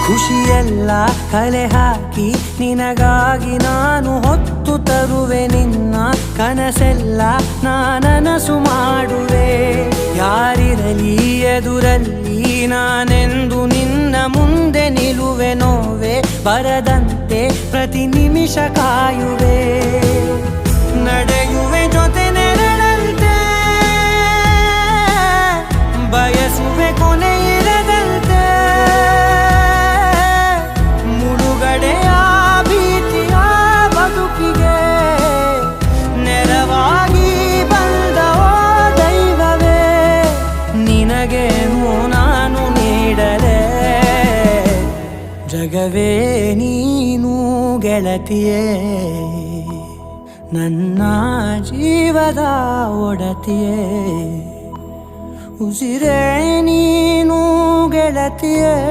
ಖುಷಿಯೆಲ್ಲ ಕಲೆ ಹಾಕಿ ನಿನಗಾಗಿ ನಾನು ಹೊತ್ತು ತರುವೆ ನಿನ್ನ ಕನಸೆಲ್ಲ ನಾನನಸು ಮಾಡುವೆ ಯಾರಿರಲಿ ಎದುರಲ್ಲಿ ನಾನೆಂದು ನಿನ್ನ ಮುಂದೆ ನಿಲ್ಲುವೆ ನೋವೆ ಬರದಂತೆ ಪ್ರತಿ ನಿಮಿಷ ಕಾಯುವೆ ನಡೆಯುವೆ ಜೊತೆ ನೆರಳಂತೆ ಬಯಸುವೆ ಕೊನೆ ಇರದಂತೆ ಮುಳುಗಡೆಯ ಭೀತಿಯ ಬದುಕಿಗೆ ನೆರವಾಗಿ ಬಂದ ದೈವವೇ ನಿನಗೇನು ನಾನು ನೀಡಲೆ ಜಗವೇ ನೀನು ಗೆಳತಿಯೇ ನನ್ನ ಜೀವದ ಒಡತಿಯೇ ಉಸಿರೇ ನೀನು ಗೆಳತಿಯೇ.